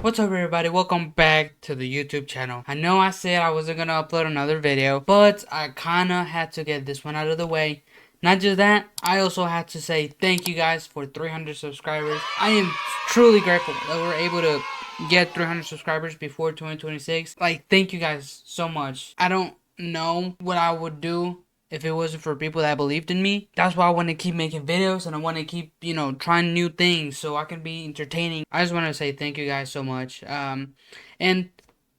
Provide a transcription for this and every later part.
What's up everybody, welcome back to the YouTube channel. I know I said I wasn't gonna upload another video, but I kinda had to get this one out of the way. Not just that, I also had to say thank you guys for 300 subscribers. I am truly grateful that we're able to get 300 subscribers before 2026. Like, thank you guys so much. I don't know what I would do if it wasn't for people that believed in me. That's why I want to keep making videos and I want to keep, trying new things so I can be entertaining. I just want to say thank you guys so much. And in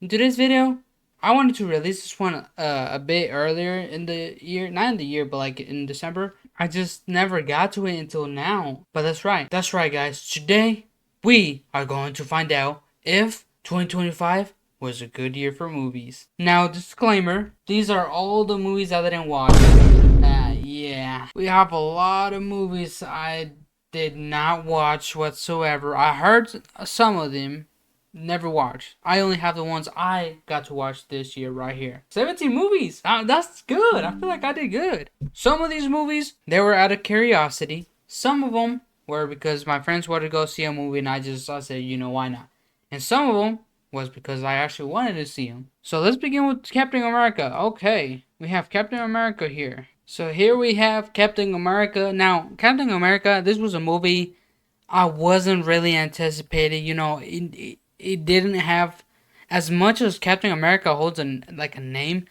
today's video, I wanted to release this one a bit earlier in the year. Not in the year, but like in December. I just never got to it until now. But that's right. That's right, guys. Today, we are going to find out if 2025 was a good year for movies. Now, disclaimer, these are all the movies I didn't watch. Yeah. We have a lot of movies I did not watch whatsoever. I heard some of them, never watched. I only have the ones I got to watch this year right here. 17 movies! That's good! I feel like I did good. Some of these movies, they were out of curiosity. Some of them were because my friends wanted to go see a movie and I said, why not? And some of them was because I actually wanted to see him. So let's begin with Captain America. Okay, we have Captain America here. So here we have Captain America. Now, Captain America, this was a movie I wasn't really anticipating. It didn't have, as much as Captain America holds a name,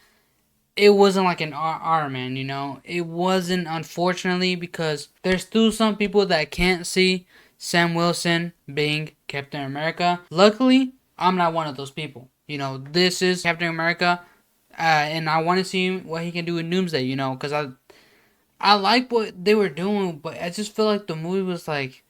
it wasn't like an Iron Man, It wasn't, unfortunately, because there's still some people that can't see Sam Wilson being Captain America. Luckily, I'm not one of those people. This is Captain America, and I want to see what he can do in Doomsday, because I like what they were doing, but I just feel like the movie was like,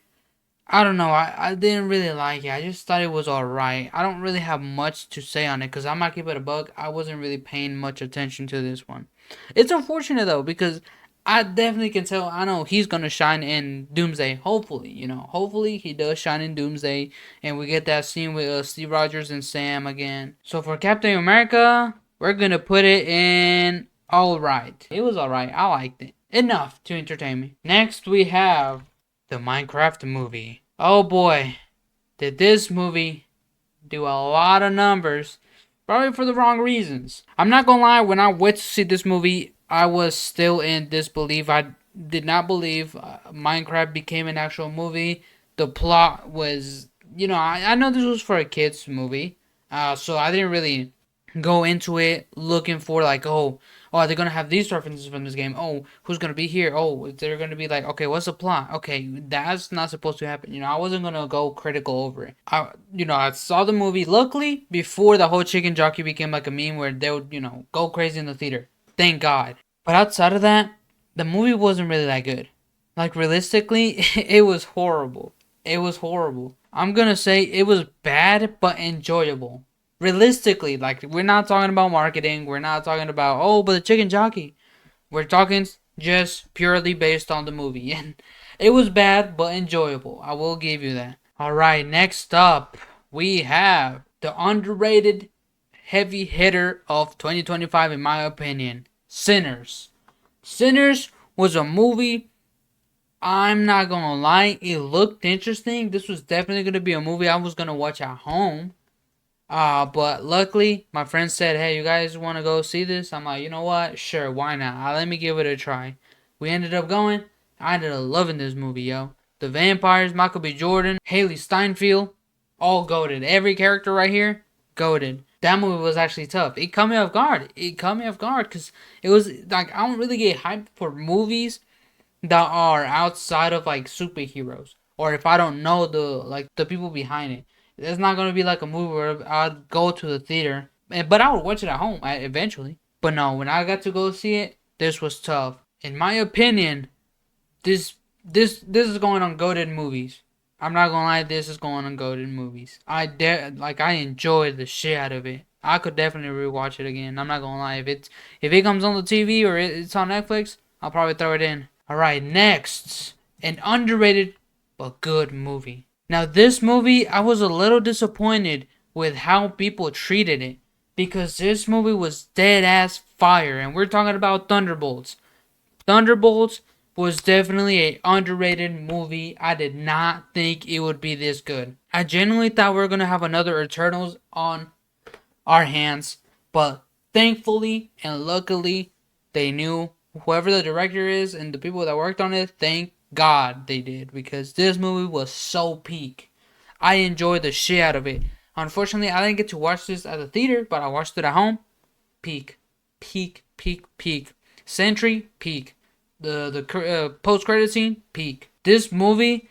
I don't know, I didn't really like it. I just thought it was alright. I don't really have much to say on it, because I might keep it a buck. I wasn't really paying much attention to this one. It's unfortunate, though, because I definitely can tell. I know he's going to shine in Doomsday. Hopefully, Hopefully he does shine in Doomsday. And we get that scene with Steve Rogers and Sam again. So for Captain America, we're going to put it in alright. It was alright. I liked it. Enough to entertain me. Next we have the Minecraft movie. Oh boy. Did this movie do a lot of numbers. Probably for the wrong reasons. I'm not going to lie. When I went to see this movie, I was still in disbelief. I did not believe Minecraft became an actual movie. The plot was, I know this was for a kids movie, so I didn't really go into it looking for like, oh, they're gonna have these references from this game. Oh, who's gonna be here? Oh, they're gonna be like, okay, what's the plot? Okay, that's not supposed to happen. I wasn't gonna go critical over it. I saw the movie. Luckily, before the whole chicken jockey became like a meme where they would, go crazy in the theater. Thank God. But outside of that, the movie wasn't really that good. Like, realistically, it was horrible. It was horrible. I'm gonna say it was bad, but enjoyable. Realistically, like, we're not talking about marketing. We're not talking about, oh, but the chicken jockey. We're talking just purely based on the movie. And it was bad, but enjoyable. I will give you that. Alright, next up, we have the underrated heavy hitter of 2025, in my opinion. Sinners. Sinners was a movie, I'm not gonna lie, it looked interesting. This was definitely gonna be a movie I was gonna watch at home. But luckily, my friend said, hey, you guys wanna go see this? I'm like, you know what? Sure, why not? Let me give it a try. We ended up going. I ended up loving this movie, yo. The vampires, Michael B. Jordan, Haley Steinfeld, all goated. Every character right here, goated. That movie was actually tough. It caught me off guard. Because it was like, I don't really get hyped for movies that are outside of like superheroes, or if I don't know the people behind it. It's not gonna be like a movie where I'd go to the theater, but I would watch it at home eventually. But no, when I got to go see it, this was tough. In my opinion, this is going on goated movies. I'm not gonna lie, this is going on goated movies. I enjoyed the shit out of it. I could definitely rewatch it again. I'm not gonna lie, if it comes on the TV or it's on Netflix, I'll probably throw it in. Alright, next, an underrated but good movie. Now this movie, I was a little disappointed with how people treated it, because this movie was dead ass fire, and we're talking about Thunderbolts. Thunderbolts was definitely a underrated movie. I did not think it would be this good. I genuinely thought we were gonna have another Eternals on our hands, but thankfully and luckily, they knew whoever the director is and the people that worked on it. Thank God they did, because this movie was so peak. I enjoyed the shit out of it. Unfortunately, I didn't get to watch this at the theater, but I watched it at home. Peak, peak, peak, peak. Sentry, peak. The post credit scene, peak. This movie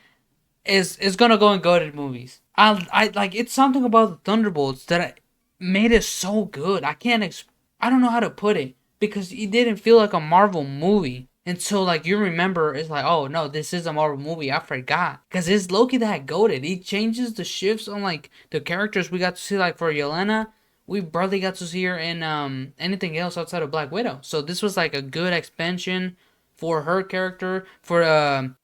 is gonna go and go to movies. I like, it's something about the Thunderbolts that made it so good. I don't know how to put it, because it didn't feel like a Marvel movie until like you remember. It's like, oh no, this is a Marvel movie. I forgot, because it's Loki that goaded. He changes the shifts on like the characters we got to see. Like for Yelena, we barely got to see her in anything else outside of Black Widow. So this was like a good expansion for her character. For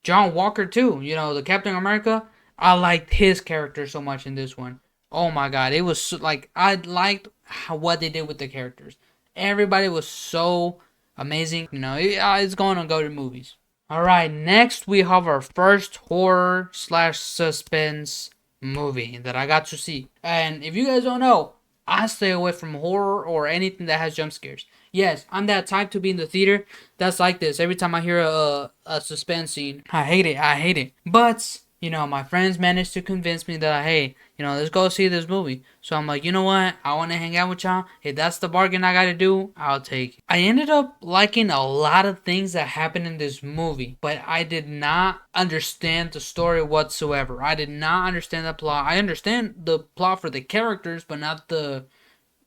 John Walker too, you know, the Captain America. I liked his character so much in this one. Oh my god, it was so, like, I liked what they did with the characters. Everybody was so amazing. You know, it's going to go to movies. All right, next we have our first horror slash suspense movie that I got to see. And if you guys don't know, I stay away from horror or anything that has jump scares. Yes, I'm that type to be in the theater that's like this. Every time I hear a suspense scene, I hate it. I hate it. But, you know, my friends managed to convince me that, hey, you know, let's go see this movie. So I'm like, you know what? I want to hang out with y'all. If that's the bargain I got to do, I'll take it. I ended up liking a lot of things that happened in this movie, but I did not understand the story whatsoever. I did not understand the plot. I understand the plot for the characters, but not the,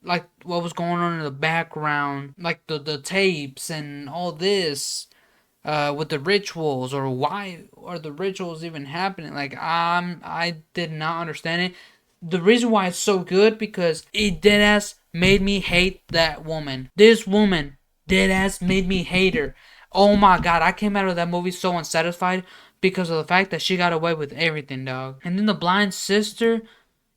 like, what was going on in the background, like the tapes and all this, with the rituals, or why are the rituals even happening. Like, I did not understand it. The reason why it's so good, because it deadass made me hate that woman. This woman deadass made me hate her. Oh my god, I came out of that movie so unsatisfied because of the fact that she got away with everything, dog. And then the blind sister,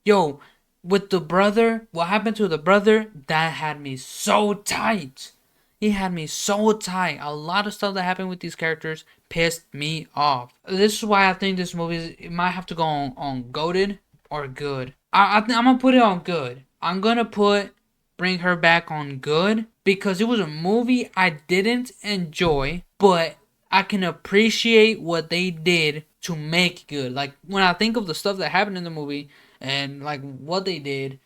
yo, with the brother, what happened to the brother, that had me so tight. He had me so tight. A lot of stuff that happened with these characters pissed me off. This is why I think this movie, it might have to go on goated or good. I'm gonna put it on good. I'm gonna put Bring Her Back on good, because it was a movie I didn't enjoy, but I can appreciate what they did to make good. Like, when I think of the stuff that happened in the movie and like what they did,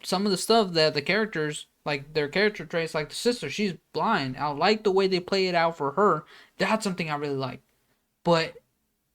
some of the stuff that the characters, like their character traits, like the sister, she's blind. I like the way they play it out for her. That's something I really like. But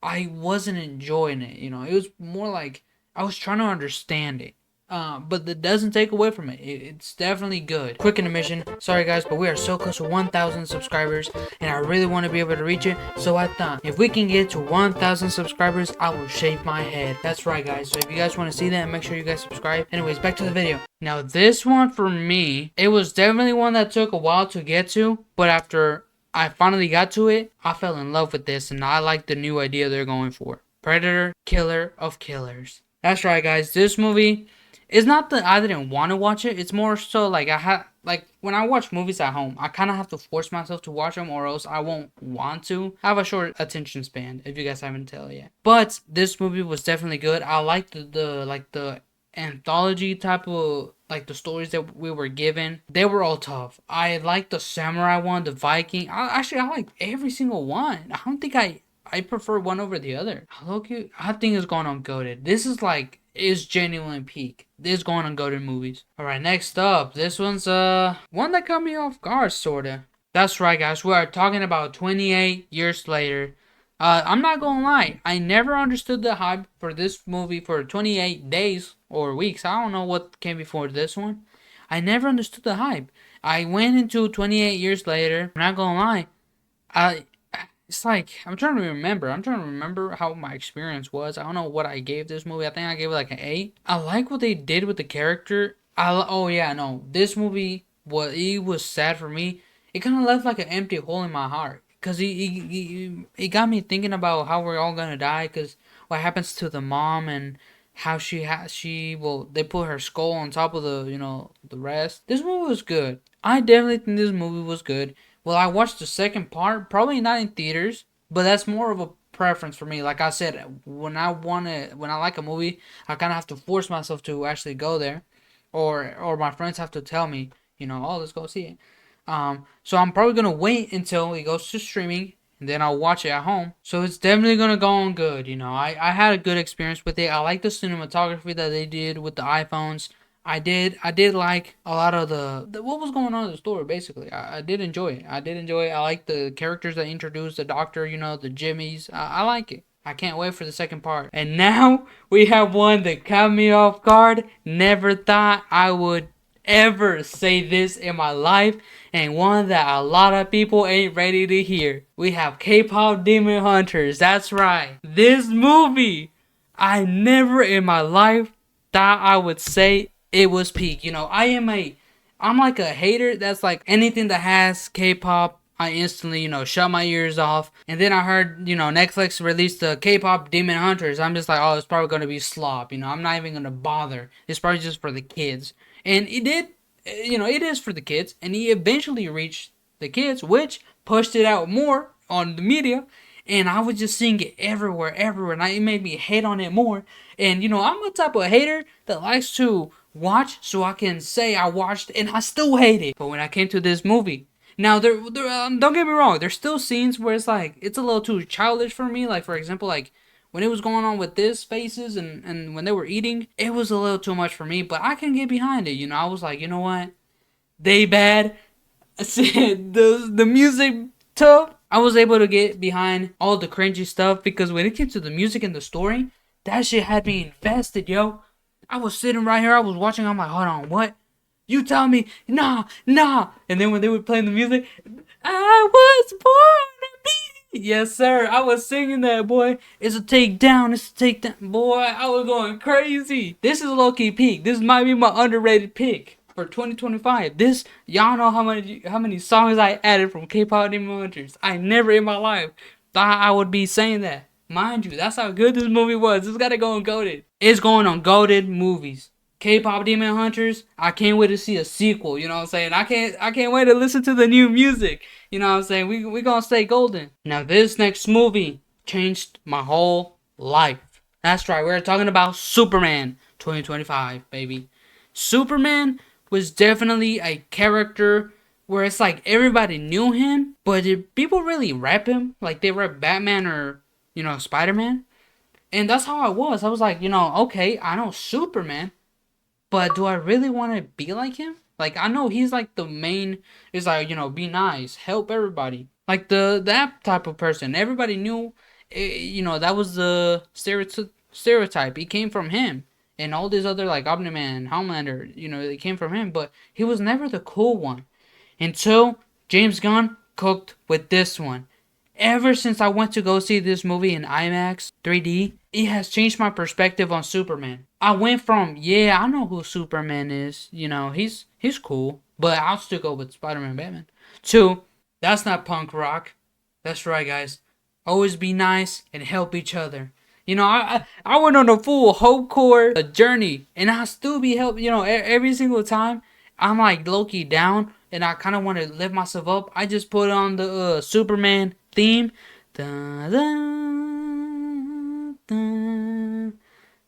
I wasn't enjoying it. You know, it was more like I was trying to understand it. But that doesn't take away from it. It's definitely good. Quick intermission. Sorry guys, but we are so close to 1,000 subscribers, and I really want to be able to reach it. So I thought, if we can get to 1,000 subscribers, I will shave my head. That's right, guys. So if you guys want to see that, make sure you guys subscribe. Anyways, back to the video. Now this one, for me, it was definitely one that took a while to get to, but after I finally got to it, I fell in love with this, and I like the new idea they're going for. Predator, killer of killers. That's right, guys. This movie, it's not that I didn't want to watch it. It's more so like when I watch movies at home, I kind of have to force myself to watch them, or else I won't want to. I have a short attention span, if you guys haven't tell yet. But this movie was definitely good. I liked the anthology type of, like, the stories that we were given. They were all tough. I liked the samurai one, the Viking. I like every single one. I don't think I prefer one over the other. Loki, I think it's going on goated. This is genuinely peak. This is going on goated movies. Alright, next up. This one's one that caught me off guard, sorta. That's right, guys. We are talking about 28 years later. I'm not gonna lie. I never understood the hype for this movie for 28 days or weeks. I don't know what came before this one. I never understood the hype. I went into 28 years later. I'm not gonna lie. I it's like, I'm trying to remember. I'm trying to remember how my experience was. I don't know what I gave this movie. I think I gave it like an 8. I like what they did with the character. Oh yeah, no. This movie, it was sad for me. It kind of left like an empty hole in my heart. Because it got me thinking about how we're all going to die. Because what happens to the mom, and how they put her skull on top of the rest. This movie was good. I definitely think this movie was good. Well, I watched the second part, probably not in theaters, but that's more of a preference for me. Like I said, when I like a movie, I kind of have to force myself to actually go there, or my friends have to tell me, oh, let's go see it. So I'm probably gonna wait until it goes to streaming, and then I'll watch it at home. So it's definitely gonna go on good. I had a good experience with it. I like the cinematography that they did with the iPhones. I did like a lot of the what was going on in the story. Basically, I did enjoy it. I like the characters that introduced the Doctor. The Jimmies. I like it. I can't wait for the second part. And now we have one that caught me off guard. Never thought I would ever say this in my life, and one that a lot of people ain't ready to hear. We have K-pop Demon Hunters. That's right. This movie, I never in my life thought I would say it was peak. I'm like a hater that's like anything that has K-pop, I instantly, shut my ears off. And then I heard, Netflix released the K-pop Demon Hunters. I'm just like, oh, it's probably gonna be slop. I'm not even gonna bother. It's probably just for the kids. And it did, it is for the kids. And he eventually reached the kids, which pushed it out more on the media. And I was just seeing it everywhere, and it made me hate on it more. And I'm the type of hater that likes to watch so I can say I watched and I still hate it. But when I came to this movie, now don't get me wrong, there's still scenes where it's like it's a little too childish for me. Like for example, like when it was going on with this faces and when they were eating, it was a little too much for me. But I can get behind it. I was like, you know what, they bad. I said the music tough. I was able to get behind all the cringy stuff because when it came to the music and the story, that shit had me invested, yo. I was sitting right here, I was watching, I'm like, hold on, what? You tell me, nah, nah. And then when they were playing the music, I was born to be. Yes, sir. I was singing that, boy. It's a takedown. It's a takedown. Boy, I was going crazy. This is low-key peak. This might be my underrated pick for 2025. Y'all know how many songs I added from K-pop Demon Hunters. I never in my life thought I would be saying that. Mind you, that's how good this movie was. It's gotta go on GOATed. It's going on GOATed movies. K-pop Demon Hunters, I can't wait to see a sequel, you know what I'm saying? I can't wait to listen to the new music. You know what I'm saying? We gonna stay golden. Now this next movie changed my whole life. That's right, we're talking about Superman 2025, baby. Superman was definitely a character where it's like everybody knew him, but did people really rap him? Like they rap Batman or Spider-Man? And that's how I was. I was like, okay, I know Superman, but do I really want to be like him? Like, I know he's like the main, is like, be nice, help everybody. Like that type of person. Everybody knew, that was the stereotype. It came from him. And all these other, like, Omni-Man, Homelander, it came from him. But he was never the cool one. Until James Gunn cooked with this one. Ever since I went to go see this movie in IMAX 3D, it has changed my perspective on Superman. I went from, yeah, I know who Superman is, he's cool, but I'll still go with Spider-Man, Batman. To, that's not punk rock. That's right, guys. Always be nice and help each other. I went on a full hopecore journey, and I still be helped. Every single time I'm like low-key down, and I kind of want to lift myself up. I just put on the Superman theme. Da, da, da,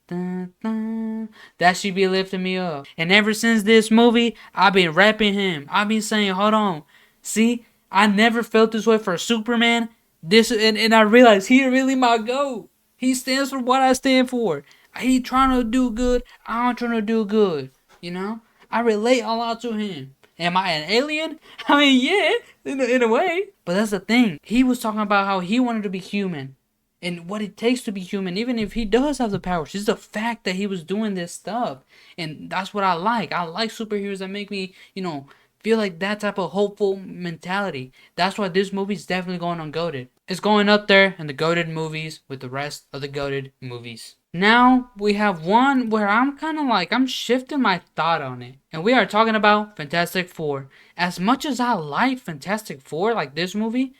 da, da. That should be lifting me up. And ever since this movie, I've been rapping him. I've been saying, hold on. See, I never felt this way for Superman. And I realized he really my GOAT. He stands for what I stand for. He trying to do good. I'm trying to do good. I relate a lot to him. Am I an alien? I mean, yeah, in a way. But that's the thing. He was talking about how he wanted to be human. And what it takes to be human, even if he does have the powers. It's the fact that he was doing this stuff. And that's what I like. I like superheroes that make me, feel like that type of hopeful mentality. That's why this movie is definitely going on GOATed. It's going up there in the GOATed movies with the rest of the GOATed movies. Now we have one where I'm kind of like, I'm shifting my thought on it. And we are talking about Fantastic Four. As much as I like Fantastic Four, like this movie,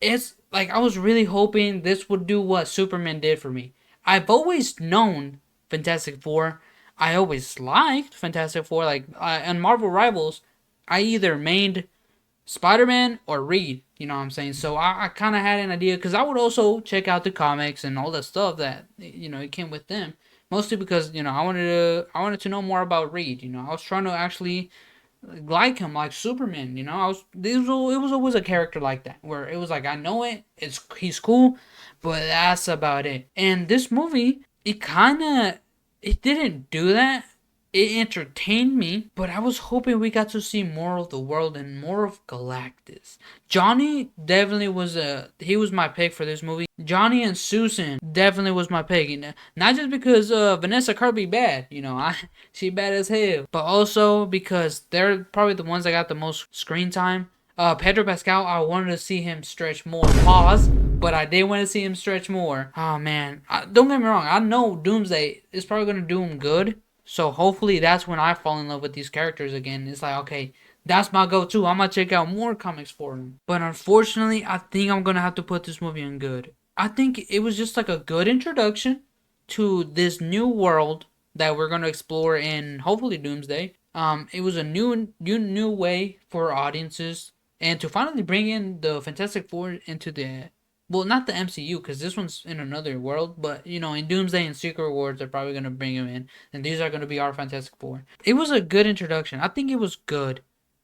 it's like I was really hoping this would do what Superman did for me. I've always known Fantastic Four. I always liked Fantastic Four. Like on Marvel Rivals, I either mained Spider-Man or Reed. You know what I'm saying? So I kind of had an idea because I would also check out the comics and all that stuff that it came with them. Mostly because I wanted to know more about Reed. I was trying to actually like him, like Superman. It was always a character like that where it was like I know he's cool, but that's about it. And this movie, it didn't do that. It entertained me, but I was hoping we got to see more of the world and more of Galactus. Johnny definitely he was my pick for this movie. Johnny and Susan definitely was my pick. Not just because Vanessa Kirby bad, she bad as hell, but also because they're probably the ones that got the most screen time. Pedro Pascal, I wanted to see him stretch more. Pause. But I did want to see him stretch more. Oh man, don't get me wrong. I know Doomsday is probably gonna do him good. So hopefully that's when I fall in love with these characters again. It's like, okay, that's my go-to. I'm gonna check out more comics for them. But unfortunately, I think I'm gonna have to put this movie in good. I think it was just like a good introduction to this new world that we're gonna explore in hopefully Doomsday. It was a new way for audiences and to finally bring in the Fantastic Four into the not the MCU because this one's in another world, but in Doomsday and Secret Wars, they're probably gonna bring him in, and these are gonna be our Fantastic Four. It was a good introduction. I think it was good,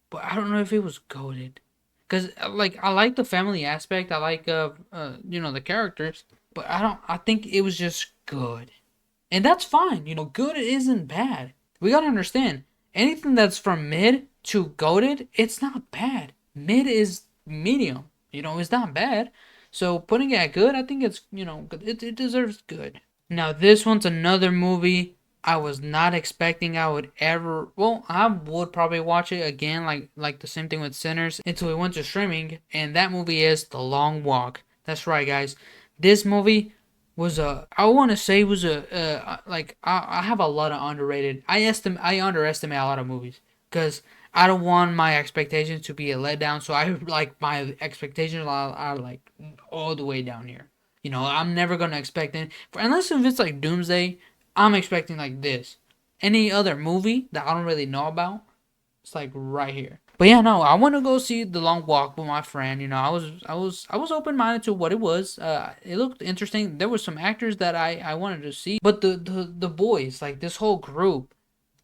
but I don't know if it was goated, because like I like the family aspect. I like the characters, but I don't. I think it was just good, and that's fine. Good isn't bad. We gotta understand anything that's from mid to goated, it's not bad. Mid is medium. It's not bad. So putting it at good, I think it's it deserves good. Now this one's another movie I was not expecting I would ever. Well, I would probably watch it again, like the same thing with Sinners, until it went to streaming, and that movie is The Long Walk. That's right, guys. This movie was I want to say was like I have a lot of underrated. I underestimate a lot of movies because I don't want my expectations to be a letdown. So I like my expectations are like all the way down here. I'm never gonna expect it unless if it's like Doomsday. I'm expecting like this. Any other movie that I don't really know about, it's like right here. But yeah, no, I want to go see The Long Walk with my friend. I was open minded to what it was. It looked interesting. There were some actors that I wanted to see, but the boys, like this whole group,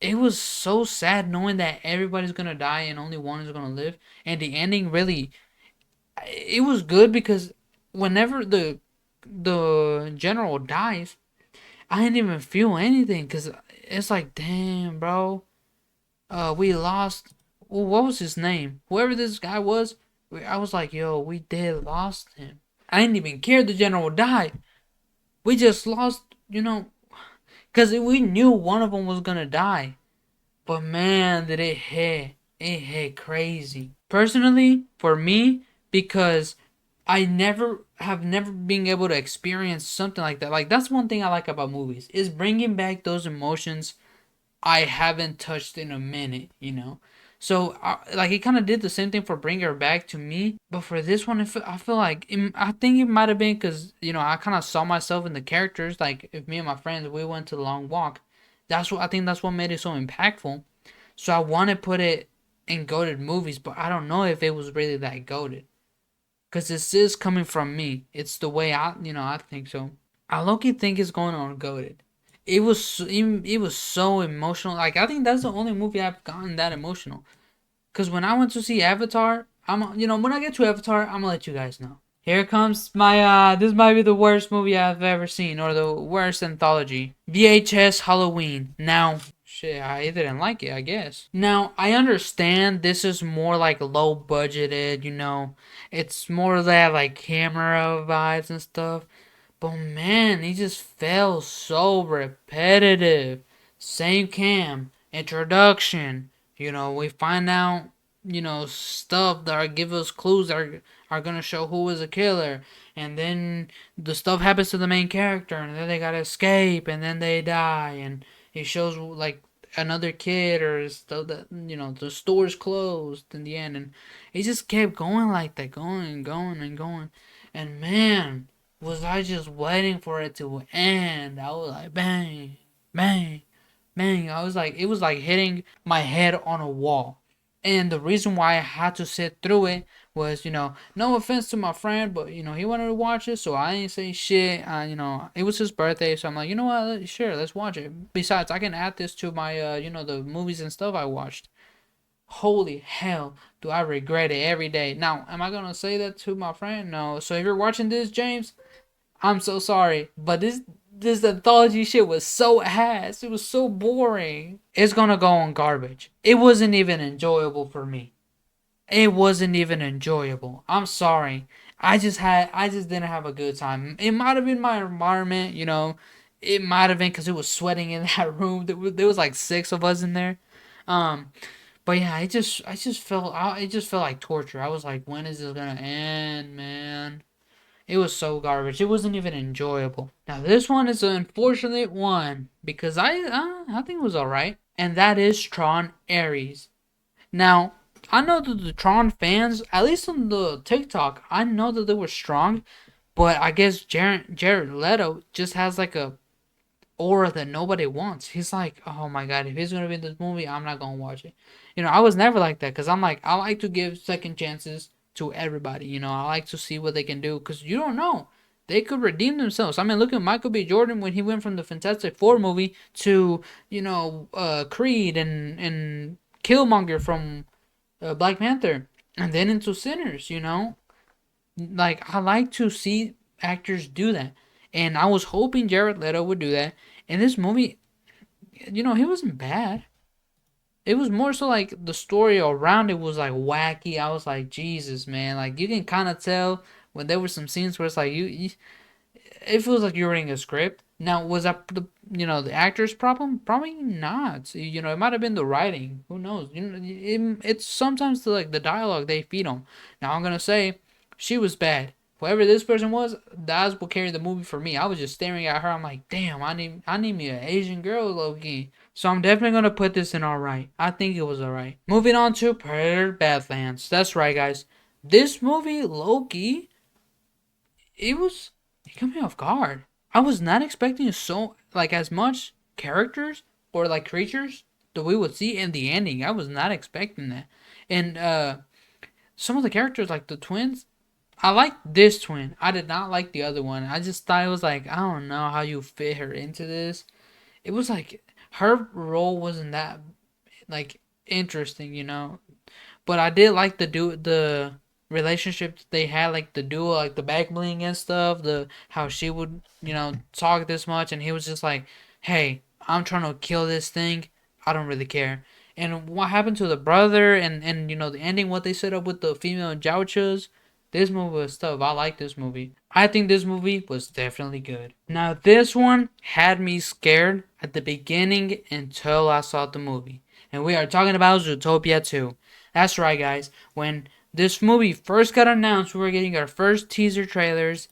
it was so sad knowing that everybody's gonna die and only one is gonna live. And the ending really, it was good because whenever the general dies, I didn't even feel anything because it's like, damn, bro. We lost. Well, what was his name? Whoever this guy was, I was like, yo, we did lost him. I didn't even care the general died. We just lost, because we knew one of them was gonna die. But man, did it hit. It hit crazy. Personally, for me, because I never been able to experience something like that. Like that's one thing I like about movies is bringing back those emotions I haven't touched in a minute. So like it kind of did the same thing for Bring Her Back to me, but for this one, I feel like I think it might have been because I kind of saw myself in the characters. Like if me and my friends we went to the long walk, I think that's what made it so impactful. So I want to put it in goated movies, but I don't know if it was really that goated. Cause this is coming from me. It's the way I think so. I low-key think it's going on goated. It was so emotional. Like I think that's the only movie I've gotten that emotional. Cause when I went to see Avatar, when I get to Avatar, I'm gonna let you guys know. Here comes my this might be the worst movie I've ever seen or the worst anthology. VHS Halloween. Now, shit, I didn't like it, I guess. Now, I understand this is more like low budgeted. It's more of that like camera vibes and stuff. But man, he just felt so repetitive. Same cam, introduction. We find out, stuff that are give us clues that are gonna show who is a killer. And then the stuff happens to the main character, and then they gotta escape, and then they die, and it shows like another kid or stuff that the store's closed in the end, and it just kept going like that, going and going and going, and man was I just waiting for it to end. I was like, bang, bang, bang. I was like, it was like hitting my head on a wall. And the reason why I had to sit through it was, no offense to my friend, but he wanted to watch it, so I ain't say shit. It was his birthday, so I'm like, you know what, sure, let's watch it. Besides, I can add this to my, the movies and stuff I watched. Holy hell, do I regret it every day. Now, am I gonna say that to my friend? No. So if you're watching this, James, I'm so sorry, but this anthology shit was so ass. It was so boring. It's gonna go on garbage. It wasn't even enjoyable for me. It wasn't even enjoyable. I'm sorry. I just didn't have a good time. It might have been my environment, It might have been because it was sweating in that room. There was like six of us in there. Um, but yeah, it just felt like torture. I was like, when is this gonna end, man? It was so garbage. It wasn't even enjoyable. Now this one is an unfortunate one because I think it was alright, and that is Tron Ares. Now I know that the Tron fans, at least on the TikTok, I know that they were strong, but I guess Jared Leto just has like a aura that nobody wants. He's like, oh my god, if he's gonna be in this movie, I'm not gonna watch it. I was never like that because I'm like, I like to give second chances to everybody. I like to see what they can do because you don't know. They could redeem themselves. I mean, look at Michael B. Jordan when he went from the Fantastic Four movie to, Creed and Killmonger from Black Panther, and then into Sinners. Like, I like to see actors do that. And I was hoping Jared Leto would do that. And this movie, he wasn't bad. It was more so like the story around it was like wacky. I was like, Jesus, man. Like, you can kind of tell when there were some scenes where it's like, it feels like you're reading a script. Now, was that the actor's problem? Probably not. It might have been the writing. Who knows? It's sometimes the dialogue they feed on. Now, I'm gonna say she was bad. Whoever this person was, that's what carried the movie for me. I was just staring at her. I'm like, damn, I need me an Asian girl, Loki. So I'm definitely gonna put this in alright. I think it was alright. Moving on to Predator Badlands. That's right, guys. This movie, Loki, it was it caught me off guard. I was not expecting so like as much characters or like creatures that we would see in the ending. I was not expecting that. And some of the characters like the twins, I like this twin. I did not like the other one. I just thought it was like, I don't know how you fit her into this. It was like her role wasn't that like interesting. But I did like the relationship they had, like the duo, like the back bling and stuff. The how she would talk this much, and he was just like, "Hey, I'm trying to kill this thing. I don't really care." And what happened to the brother, and the ending, what they set up with the female Jouchas. This movie was tough. I like this movie. I think this movie was definitely good. Now this one had me scared at the beginning until I saw the movie. And we are talking about Zootopia 2. That's right, guys. When this movie first got announced, we were getting our first teaser trailers,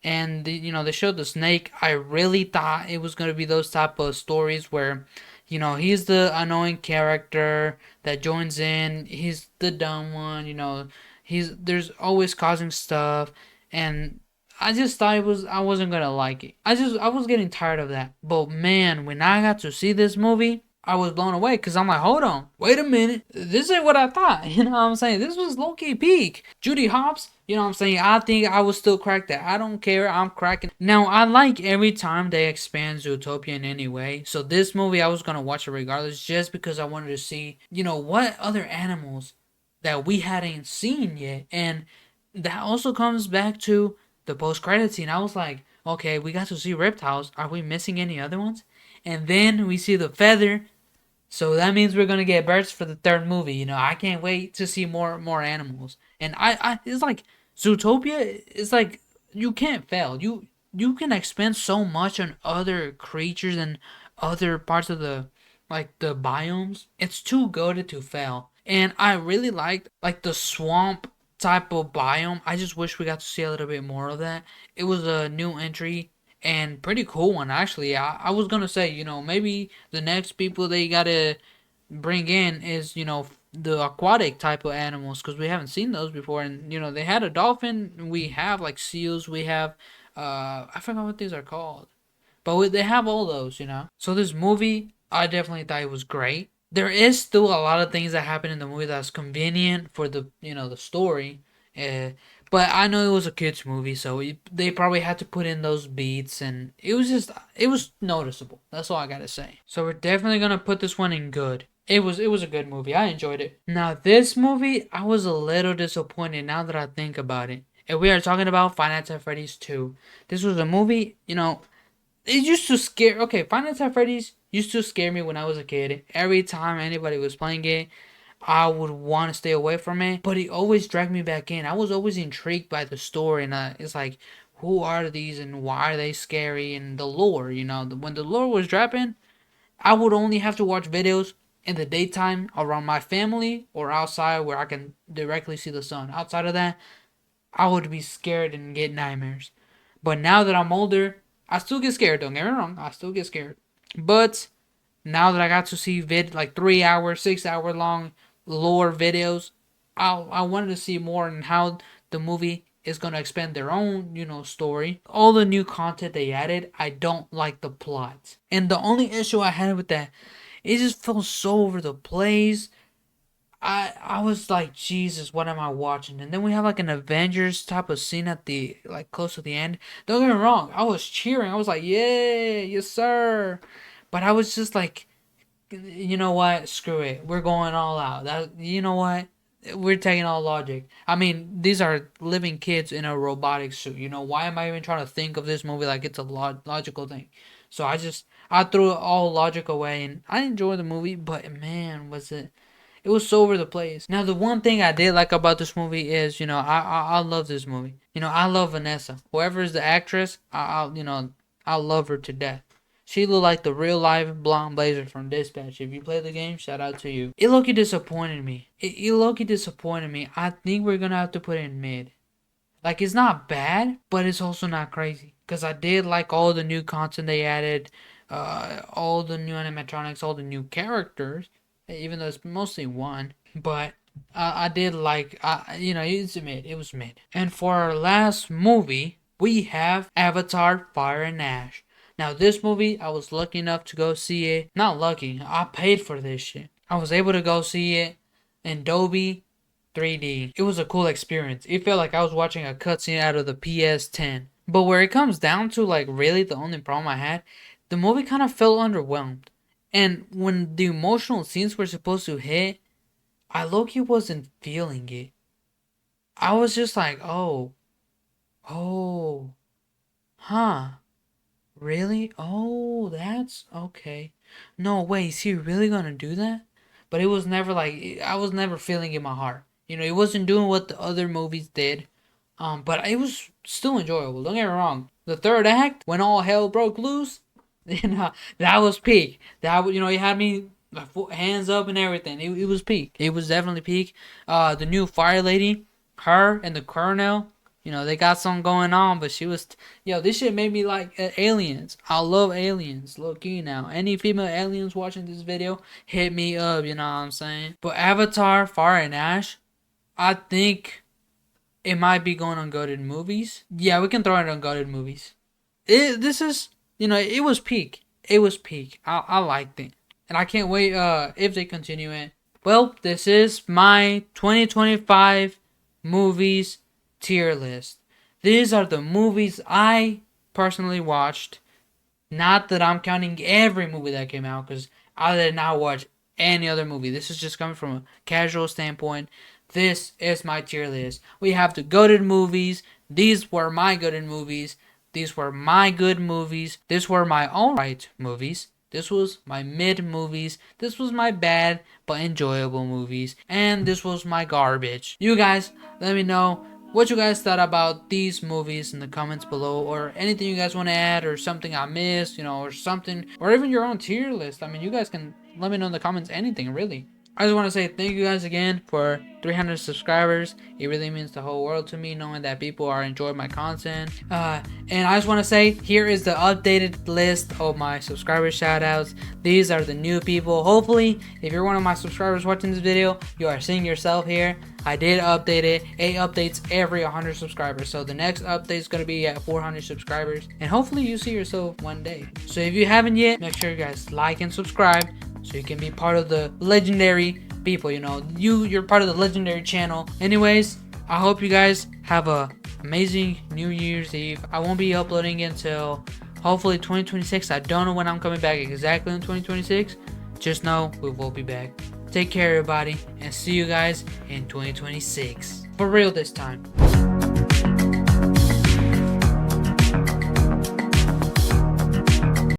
and they showed the snake. I really thought it was gonna be those type of stories where, he's the annoying character that joins in. He's the dumb one. There's always causing stuff, and I just thought I wasn't gonna like it. I was getting tired of that. But man, when I got to see this movie, I was blown away because I'm like, hold on, wait a minute, this ain't what I thought. You know what I'm saying? This was low-key peak. Judy Hopps, you know what I'm saying? I think I would still crack that. I don't care, I'm cracking. Now, I like every time they expand Zootopia in any way. So this movie, I was gonna watch it regardless just because I wanted to see, what other animals that we hadn't seen yet. And that also comes back to the post-credit scene. I was like, okay, we got to see reptiles. Are we missing any other ones? And then we see the feather, so that means we're gonna get birds for the third movie. I can't wait to see more animals. And I it's like Zootopia. It's like you can't fail. You can expend so much on other creatures and other parts of the biomes. It's too good to fail. And I really liked like the swamp type of biome. I just wish we got to see a little bit more of that. It was a new entry and pretty cool one actually. I was gonna say, maybe the next people they gotta bring in is, the aquatic type of animals because we haven't seen those before. And they had a dolphin. We have like seals. We have I forgot what these are called, but they have all those. So this movie, I definitely thought it was great. There is still a lot of things that happen in the movie that's convenient for the the story. Uh, but I know it was a kids movie, so they probably had to put in those beats, and it was noticeable. That's all I gotta say. So we're definitely gonna put this one in good. It was a good movie. I enjoyed it. Now this movie, I was a little disappointed now that I think about it. And we are talking about Five Nights at Freddy's 2. This was a movie, it used to scare. Okay, Five Nights at Freddy's used to scare me when I was a kid. Every time anybody was playing it, I would want to stay away from it. But it always dragged me back in. I was always intrigued by the story, and it's like, who are these and why are they scary? And the lore, when the lore was dropping, I would only have to watch videos in the daytime around my family or outside where I can directly see the sun. Outside of that, I would be scared and get nightmares. But now that I'm older, I still get scared. Don't get me wrong, I still get scared. But now that I got to see like 3 hour, 6 hour long lore videos, I wanted to see more on how the movie is gonna expand their own, story. All the new content they added, I don't like the plot. And the only issue I had with that, it just felt so over the place. I was like, Jesus, what am I watching? And then we have like an Avengers type of scene at the like close to the end. Don't get me wrong, I was cheering. I was like, yeah, yes sir. But I was just like, you know what? Screw it. We're going all out. That you know what? We're taking all logic. I mean, these are living kids in a robotic suit. Why am I even trying to think of this movie like it's a logical thing? So I threw all logic away, and I enjoyed the movie. But man, it was so over the place. Now, the one thing I did like about this movie is, I love this movie. I love Vanessa. Whoever is the actress, I love her to death. She looked like the real life blonde blazer from Dispatch. If you play the game, shout out to you. It low-key disappointed me. It low-key disappointed me. I think we're gonna have to put it in mid. Like, it's not bad, but it's also not crazy. Because I did like all the new content they added, all the new animatronics, all the new characters, even though it's mostly one. But I did like, it's mid. It was mid. And for our last movie, we have Avatar Fire and Ash. Now, this movie, I was lucky enough to go see it. Not lucky, I paid for this shit. I was able to go see it in Dolby 3D. It was a cool experience. It felt like I was watching a cutscene out of the PS10. But where it comes down to, like, really the only problem I had, the movie kind of felt underwhelmed. And when the emotional scenes were supposed to hit, I low-key wasn't feeling it. I was just like, oh, huh. Really? Oh, that's okay. No way, is he really gonna do that? But it was never like I was never feeling in my heart. It wasn't doing what the other movies did. But it was still enjoyable. Don't get me wrong. The third act, when all hell broke loose, that was peak. It had me hands up and everything. It was peak. It was definitely peak. The new fire lady, her and the colonel. They got something going on, but this shit made me like aliens. I love aliens. Low key now. Any female aliens watching this video, hit me up, you know what I'm saying? But Avatar, Fire and Ash, I think it might be going on Goated Movies. Yeah, we can throw it on Goated Movies. This is, it was peak. It was peak. I liked it. And I can't wait if they continue it. Well, this is my 2025 movies tier list. These are the movies I personally watched. Not that I'm counting every movie that came out, because I did not watch any other movie. This is just coming from a casual standpoint. This is my tier list. We have the goated movies. These were my goated movies. These were my good movies. These were my alright movies. This was my mid movies. This was my bad but enjoyable movies. And this was my garbage. You guys, let me know what you guys thought about these movies in the comments below, or anything you guys want to add, or something I missed, or something, or even your own tier list. I mean, you guys can let me know in the comments anything, really. I just want to say thank you guys again for 300 subscribers. It really means the whole world to me, knowing that people are enjoying my content. And I just want to say, here is the updated list of my subscriber shoutouts. These are the new people. Hopefully, if you're one of my subscribers watching this video, you are seeing yourself here. I did update it. It updates every 100 subscribers. So the next update is going to be at 400 subscribers. And hopefully you see yourself one day. So if you haven't yet, make sure you guys like and subscribe, so you can be part of the legendary people. You know, you're part of the legendary channel. Anyways, I hope you guys have a amazing New Year's Eve. I won't be uploading until hopefully 2026. I don't know when I'm coming back exactly in 2026. Just know we will be back. Take care, everybody, and see you guys in 2026. For real this time.